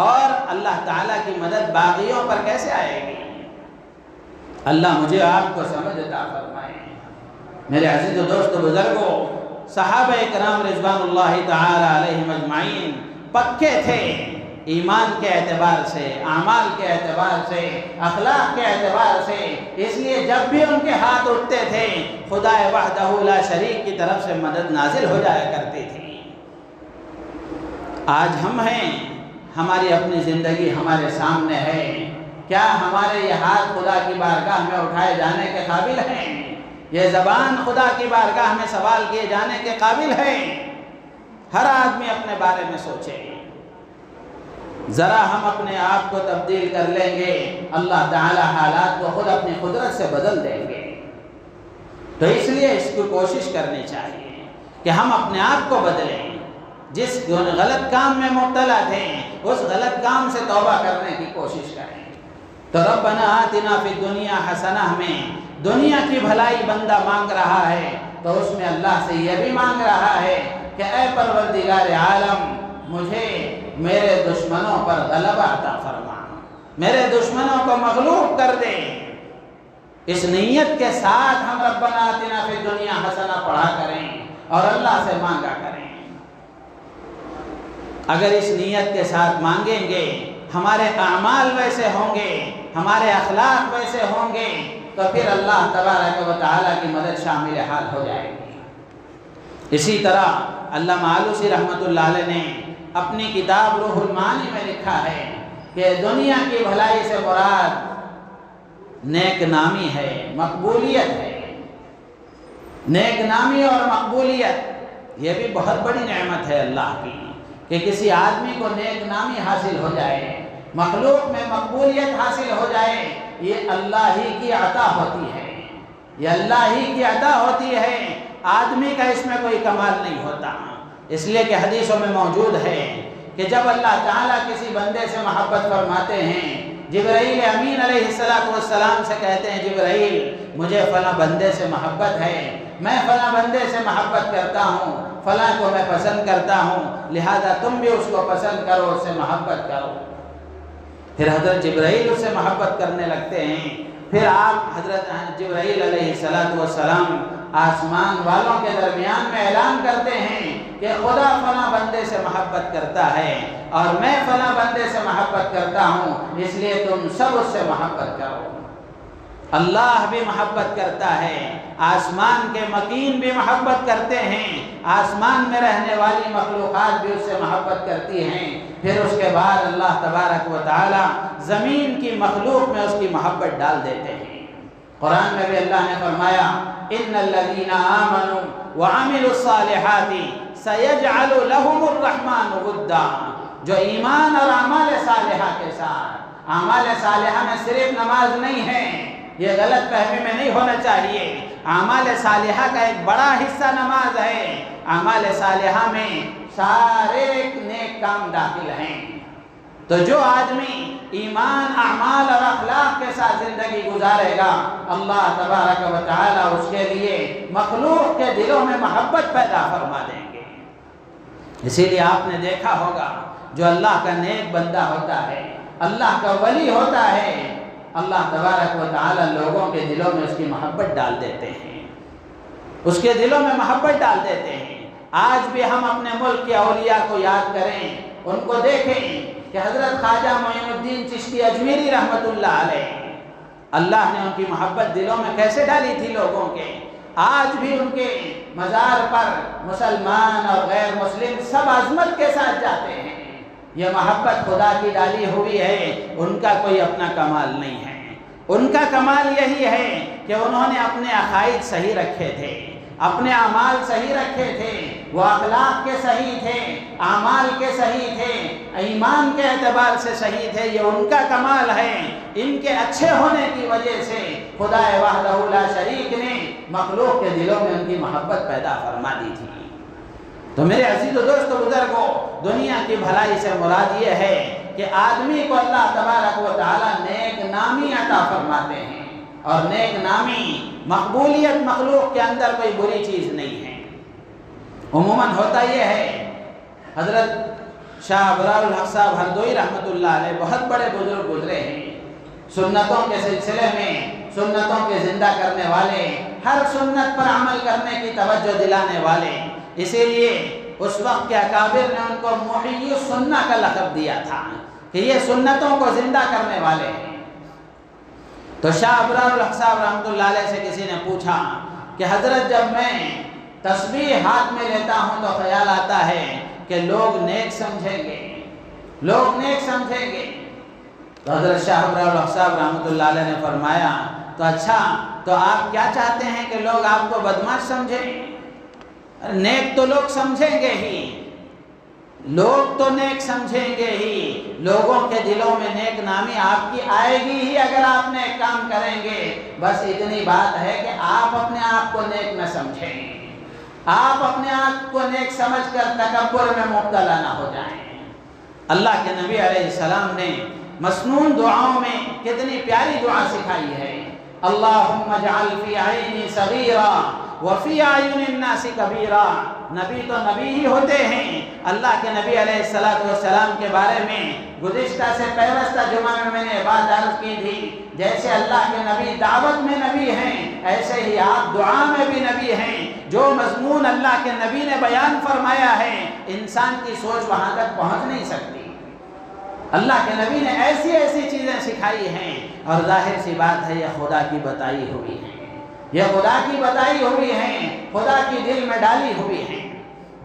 اور اللہ تعالیٰ کی مدد باغیوں پر کیسے آئے گی؟ اللہ مجھے آپ کو سمجھ عطا فرمائے۔ میرے عزیز و دوست بزرگوں، صحابہ کرام رضوان اللہ تعالی علیہم اجمعین پکے تھے ایمان کے اعتبار سے، اعمال کے اعتبار سے، اخلاق کے اعتبار سے، اس لیے جب بھی ان کے ہاتھ اٹھتے تھے خدا وحدہ لا شریک کی طرف سے مدد نازل ہو جایا کرتی تھی۔ آج ہم ہیں، ہماری اپنی زندگی ہمارے سامنے ہے، کیا ہمارے یہ ہاتھ خدا کی بارگاہ میں اٹھائے جانے کے قابل ہیں؟ یہ زبان خدا کی بارگاہ میں سوال کیے جانے کے قابل ہے؟ ہر آدمی اپنے بارے میں سوچے۔ ذرا ہم اپنے آپ کو تبدیل کر لیں گے، اللہ تعالی حالات کو خود اپنی قدرت سے بدل دیں گے۔ تو اس لیے اس کی کوشش کرنی چاہیے کہ ہم اپنے آپ کو بدلیں، جس غلط کام میں مبتلا تھے اس غلط کام سے توبہ کرنے کی کوشش کریں۔ تو ربنا آتنا فی الدنیا حسنہ میں دنیا کی بھلائی بندہ مانگ رہا ہے، تو اس میں اللہ سے یہ بھی مانگ رہا ہے کہ اے پروردگار عالم، مجھے میرے دشمنوں پر غلبہ عطا فرما، میرے دشمنوں کو مغلوب کر دے۔ اس نیت کے ساتھ ہم ربنا آتنا فی الدنیا حسنہ پڑھا کریں اور اللہ سے مانگا کریں۔ اگر اس نیت کے ساتھ مانگیں گے، ہمارے اعمال ویسے ہوں گے، ہمارے اخلاق ویسے ہوں گے، تو پھر اللہ تبارک و تعالیٰ کی مدد شامل حال ہو جائے گی۔ اسی طرح علامہ آلوسی رحمۃ اللہ علیہ نے اپنی کتاب روح المعانی میں لکھا ہے کہ دنیا کی بھلائی سے مراد نیک نامی ہے، مقبولیت ہے۔ نیک نامی اور مقبولیت یہ بھی بہت بڑی نعمت ہے اللہ کی، کہ کسی آدمی کو نیک نامی حاصل ہو جائے، مخلوق میں مقبولیت حاصل ہو جائے، یہ اللہ ہی کی عطا ہوتی ہے، یہ اللہ ہی کی عطا ہوتی ہے، آدمی کا اس میں کوئی کمال نہیں ہوتا۔ اس لیے کہ حدیثوں میں موجود ہے کہ جب اللہ تعالیٰ کسی بندے سے محبت فرماتے ہیں، جبرائیل امین علیہ السلام سے کہتے ہیں جبرائیل مجھے فلاں بندے سے محبت ہے، میں فلاں بندے سے محبت کرتا ہوں، فلاں کو میں پسند کرتا ہوں، لہذا تم بھی اس کو پسند کرو، اس سے محبت کرو۔ پھر حضرت جبرائیل اس سے محبت کرنے لگتے ہیں، پھر آپ حضرت جبرائیل علیہ السلام آسمان والوں کے درمیان میں اعلان کرتے ہیں کہ خدا فلاں بندے سے محبت کرتا ہے اور میں فلاں بندے سے محبت کرتا ہوں، اس لیے تم سب اس سے محبت کرو۔ اللہ بھی محبت کرتا ہے، آسمان کے مکین بھی محبت کرتے ہیں، آسمان میں رہنے والی مخلوقات بھی اس سے محبت کرتی ہیں۔ پھر اس کے بعد اللہ تبارک و تعالی زمین کی مخلوق میں اس کی محبت ڈال دیتے ہیں۔ قرآن میں بھی اللہ نے فرمایا ان الذین آمنوا وعملوا الصالحات سیجعل لهم الرحمن ودا، جو ایمان اور اعمال صالحہ کے ساتھ، اعمال صالحہ میں صرف نماز نہیں ہے، یہ غلط فہمی میں نہیں ہونا چاہیے، اعمال صالحہ کا ایک بڑا حصہ نماز ہے، اعمال صالحہ میں سارے نیک کام داخل ہیں۔ تو جو آدمی ایمان، اعمال اور اخلاق کے ساتھ زندگی گزارے گا، اللہ تبارک و تعالی اس کے لیے مخلوق کے دلوں میں محبت پیدا فرما دیں گے۔ اسی لیے آپ نے دیکھا ہوگا جو اللہ کا نیک بندہ ہوتا ہے، اللہ کا ولی ہوتا ہے، اللہ تبارک و تعالی لوگوں کے دلوں میں اس کی محبت ڈال دیتے ہیں، اس کے دلوں میں محبت ڈال دیتے ہیں۔ آج بھی ہم اپنے ملک کے اولیاء کو یاد کریں، ان کو دیکھیں کہ حضرت خواجہ معین الدین چشتی اجمیری رحمۃ اللہ علیہ، اللہ نے ان کی محبت دلوں میں کیسے ڈالی تھی لوگوں کے۔ آج بھی ان کے مزار پر مسلمان اور غیر مسلم سب عظمت کے ساتھ جاتے ہیں۔ یہ محبت خدا کی ڈالی ہوئی ہے، ان کا کوئی اپنا کمال نہیں ہے۔ ان کا کمال یہی ہے کہ انہوں نے اپنے عقائد صحیح رکھے تھے، اپنے اعمال صحیح رکھے تھے، وہ اخلاق کے صحیح تھے، اعمال کے صحیح تھے، ایمان کے اعتبار سے صحیح تھے، یہ ان کا کمال ہے۔ ان کے اچھے ہونے کی وجہ سے خدا وحدہ لا شریک نے مخلوق کے دلوں میں ان کی محبت پیدا فرما دی تھی۔ تو میرے عزیز و دوست و بزرگوں، دنیا کی بھلائی سے مراد یہ ہے کہ آدمی کو اللہ تبارک و تعالی نیک نامی عطا فرماتے ہیں، اور نیک نامی مقبولیت مخلوق کے اندر کوئی بری چیز نہیں ہے۔ عموماً ہوتا یہ ہے، حضرت شاہ ابرار الحق صاحب ہردوئی رحمۃ اللہ علیہ بہت بڑے بزرگ گزرے ہیں، سنتوں کے سلسلے میں سنتوں کے زندہ کرنے والے، ہر سنت پر عمل کرنے کی توجہ دلانے والے، اسی لیے اس وقت کے اکابر نے ان کو محیی السنہ کا لقب دیا تھا کہ یہ سنتوں کو زندہ کرنے والے ہیں۔ تو شاہ ابرار الحق صاحب رحمۃ اللہ علیہ سے کسی نے پوچھا کہ حضرت جب میں تسبیح ہاتھ میں لیتا ہوں تو خیال آتا ہے کہ لوگ نیک سمجھیں گے، لوگ نیک سمجھیں گے۔ تو حضرت شاہ ابرار الحق صاحب رحمۃ اللہ علیہ نے فرمایا تو اچھا، تو آپ کیا چاہتے ہیں کہ لوگ آپ کو بدمعاش سمجھیں؟ نیک تو لوگ سمجھیں گے ہی، لوگ تو نیک سمجھیں گے ہی، لوگوں کے دلوں میں نیک نامی آپ کی آئے گی ہی اگر آپ نیک کام کریں گے۔ بس اتنی بات ہے کہ آپ اپنے آپ کو نیک نہ سمجھیں، آپ اپنے آپ کو نیک سمجھ کر تکبر میں مبتلا نہ ہو جائیں۔ اللہ کے نبی علیہ السلام نے مسنون دعاؤں میں کتنی پیاری دعا سکھائی ہے، اللہم اجعل فی عینی صغیرا وفی اعین الناس کبیرا، نبی تو نبی ہی ہوتے ہیں۔ اللہ کے نبی علیہ السلام کے بارے میں گزشتہ سے پیوستہ جمعہ میں نے بات عرض کی تھی، جیسے اللہ کے نبی دعوت میں نبی ہیں، ایسے ہی آپ دعا میں بھی نبی ہیں۔ جو مضمون اللہ کے نبی نے بیان فرمایا ہے، انسان کی سوچ وہاں تک پہنچ نہیں سکتی۔ اللہ کے نبی نے ایسی ایسی چیزیں سکھائی ہیں، اور ظاہر سی بات ہے یہ خدا کی بتائی ہوئی ہے، یہ خدا کی بتائی ہوئی ہیں، خدا کی دل میں ڈالی ہوئی ہیں۔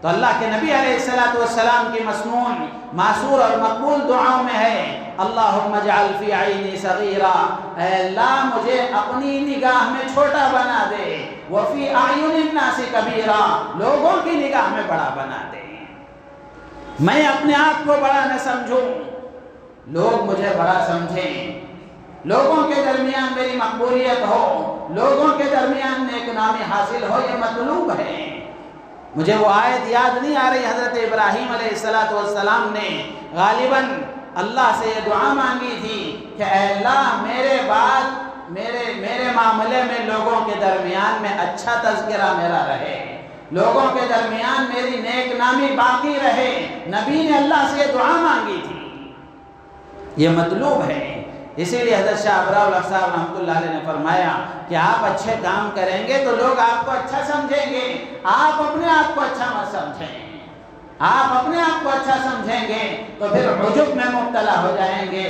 تو اللہ کے نبی علیہ السلام کی مسنون معصور اور مقبول دعاؤں میں ہے، اللہم اجعل فی عینی صغیرا، اے اللہ مجھے اپنی نگاہ میں چھوٹا بنا دے، وفی اعین الناس کبیرا، لوگوں کی نگاہ میں بڑا بنا دے۔ میں اپنے آپ کو بڑا نہ سمجھوں، لوگ مجھے بڑا سمجھیں، لوگوں کے درمیان میری مقبولیت ہو، لوگوں کے درمیان نیک نامی حاصل ہو، یہ مطلوب ہے۔ مجھے وہ آیت یاد نہیں آ رہی، حضرت ابراہیم علیہ السلام نے غالباً اللہ سے یہ دعا مانگی تھی کہ اے اللہ میرے بعد میرے معاملے میں لوگوں کے درمیان میں اچھا تذکرہ میرا رہے، لوگوں کے درمیان میری نیک نامی باقی رہے۔ نبی نے اللہ سے یہ دعا مانگی تھی، یہ مطلوب ہے۔ اسی لیے حضرت شاہ ابراء الحق صاحب رحمۃ اللہ علیہ نے فرمایا کہ آپ اچھے کام کریں گے تو لوگ آپ کو اچھا سمجھیں گے، آپ اپنے آپ کو اچھا مت سمجھیں۔ آپ اپنے آپ کو اچھا سمجھیں گے تو پھر عجب میں مبتلا ہو جائیں گے،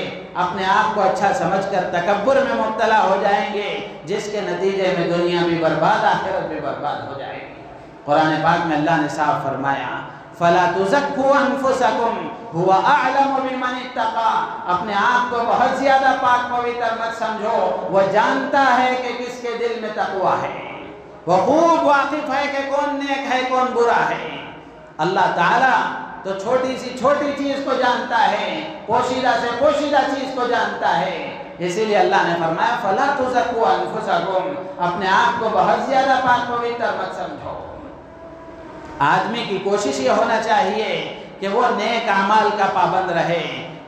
اپنے آپ کو اچھا سمجھ کر تکبر میں مبتلا ہو جائیں گے، جس کے نتیجے میں دنیا بھی برباد، آخرت بھی برباد ہو جائے گی۔ قرآن پاک میں اللہ نے صاف فرمایا فَلَا تُزَكُّوا أَنفُسَكُمْ هُوَ أَعْلَمُ بِمَنِ اتَّقَى، اپنے آپ کو بہت زیادہ پاک پویتر مت سمجھو، وہ جانتا ہے کہ کس کے دل میں تقوی ہے، وہ خوب واقف ہے کہ کون نیک ہے کون برا ہے۔ اللہ تعالیٰ تو چھوٹی سی چھوٹی چیز کو جانتا ہے، پوشیدہ سے پوشیدہ چیز کو جانتا ہے۔ اسی لیے اللہ نے فرمایا فَلَا تُزَكُّوا أَنفُسَكُمْ، اپنے آپ کو بہت زیادہ پاک پویتر مت سمجھو۔ آدمی کی کوشش یہ ہونا چاہیے کہ وہ نیک اعمال کا پابند رہے،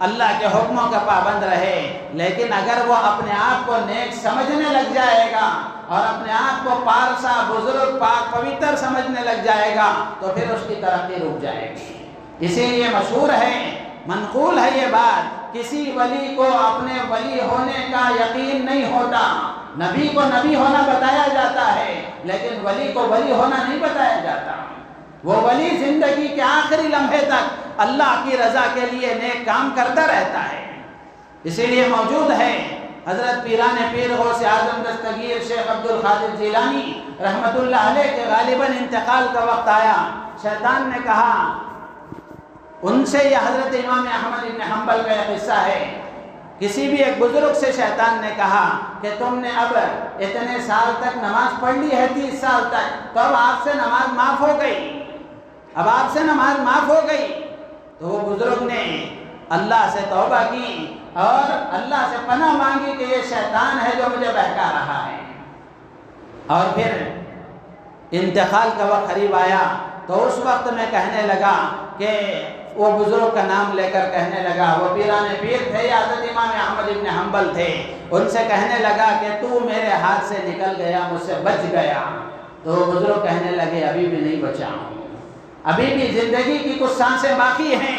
اللہ کے حکموں کا پابند رہے، لیکن اگر وہ اپنے آپ کو نیک سمجھنے لگ جائے گا اور اپنے آپ کو پارسا بزرگ پاک پویتر سمجھنے لگ جائے گا تو پھر اس کی ترقی رک جائے گی۔ اسی لیے مشہور ہے، منقول ہے یہ بات، کسی ولی کو اپنے ولی ہونے کا یقین نہیں ہوتا۔ نبی کو نبی ہونا بتایا جاتا ہے، لیکن ولی کو ولی ہونا نہیں بتایا جاتا۔ وہ ولی زندگی کے آخری لمحے تک اللہ کی رضا کے لیے نیک کام کرتا رہتا ہے۔ اسی لیے موجود ہے حضرت پیران پیر غوث اعظم دستگیر شیخ عبد القادر جیلانی رحمت اللہ علیہ کے غالباً انتقال کا وقت آیا، شیطان نے کہا ان سے، یہ حضرت امام احمد بن حنبل کا یہ قصہ ہے، کسی بھی ایک بزرگ سے شیطان نے کہا کہ تم نے اب اتنے سال تک نماز پڑھ لی ہے، 30 سال تک، تو اب آپ سے نماز معاف ہو گئی، اب آپ سے نماز معاف ہو گئی۔ تو وہ بزرگ نے اللہ سے توبہ کی اور اللہ سے پناہ مانگی کہ یہ شیطان ہے جو مجھے بہکا رہا ہے۔ اور پھر انتقال کا وقت قریب آیا تو اس وقت میں کہنے لگا کہ وہ بزرگ کا نام لے کر کہنے لگا، وہ پیران پیر تھے یا حضرت امام احمد بن حنبل تھے، ان سے کہنے لگا کہ تو میرے ہاتھ سے نکل گیا، مجھ سے بچ گیا۔ تو وہ بزرگ کہنے لگے ابھی بھی نہیں بچا ہوں، ابھی بھی زندگی کی کچھ سانسیں باقی ہیں،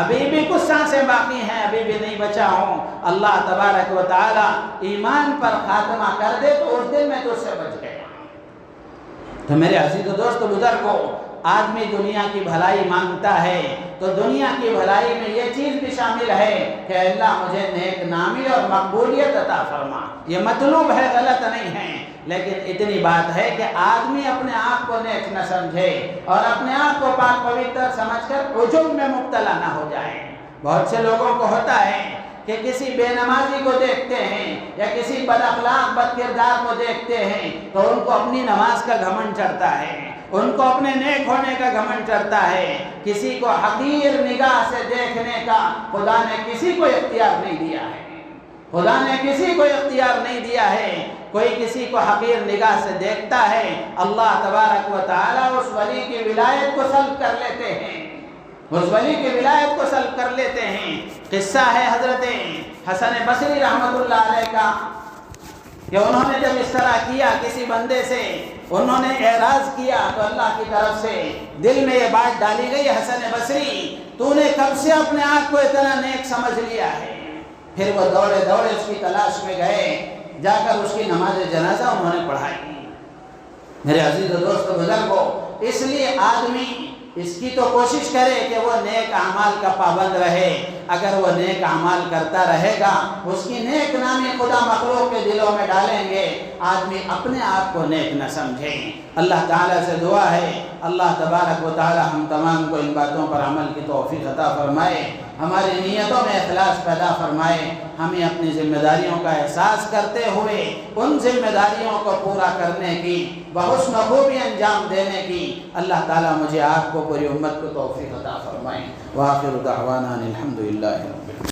ابھی بھی کچھ سانسیں باقی ہیں، ابھی بھی نہیں بچا ہوں۔ اللہ تبارک و تعالی ایمان پر خاتمہ کر دے تو اس دن میں تجھ سے بچ گیا۔ تو میرے عزیز و دوست بزرگوں، آدمی دنیا کی بھلائی مانگتا ہے تو دنیا کی بھلائی میں یہ چیز بھی شامل ہے کہ اللہ مجھے نیک نامی اور مقبولیت عطا فرما، یہ مطلوب ہے، غلط نہیں ہے، لیکن اتنی بات ہے کہ آدمی اپنے آپ کو نیک نہ سمجھے اور اپنے آپ کو پاک پویتر سمجھ کر عجب میں مبتلا نہ ہو جائے۔ بہت سے لوگوں کو ہوتا ہے کہ کسی بے نمازی کو دیکھتے ہیں یا کسی بد اخلاق بد کردار کو دیکھتے ہیں تو ان کو اپنی نماز کا گھمنڈ چڑھتا ہے، ان کو اپنے نیک ہونے کا گھمنڈ چڑھتا ہے۔ کسی کو حقیر نگاہ سے دیکھنے کا خدا نے کسی کو اختیار نہیں دیا ہے، خدا نے کسی کو اختیار نہیں دیا ہے۔ کوئی کسی کو حقیر نگاہ سے دیکھتا ہے، اللہ تبارک و تعالی اس ولی کی ولایت کو سلب کر لیتے ہیں، اس ولی کی ولایت کو سلب کر لیتے ہیں۔ قصہ ہے حضرت حسن بصری رحمت اللہ علیہ کا کہ انہوں نے جب اس طرح کیا کسی بندے سے، انہوں نے اعراض کیا تو اللہ کی طرف سے دل میں یہ بات ڈالی گئی، حسن بصری تو نے کب سے اپنے آپ کو اتنا نیک سمجھ لیا ہے؟ پھر وہ دوڑے دوڑے اس کی تلاش میں گئے، جا کر اس کی نماز جنازہ انہوں نے پڑھائی۔ میرے عزیز و دوست بزرگوں، اس لیے آدمی اس کی تو کوشش کرے کہ وہ نیک اعمال کا پابند رہے۔ اگر وہ نیک اعمال کرتا رہے گا، اس کی نیک نامی خدا مخلوق کے دلوں میں ڈالیں گے، آدمی اپنے آپ کو نیک نہ سمجھے۔ اللہ تعالیٰ سے دعا ہے اللہ تبارک و تعالیٰ ہم تمام کو ان باتوں پر عمل کی توفیق عطا فرمائے، ہماری نیتوں میں اخلاص پیدا فرمائے، ہمیں اپنی ذمہ داریوں کا احساس کرتے ہوئے ان ذمہ داریوں کو پورا کرنے کی، بحسن خوبی انجام دینے کی اللہ تعالیٰ مجھے آپ کو پوری امت کو توفیق عطا فرمائے۔ وآخر دعوانا الحمدللہ رب العالمین۔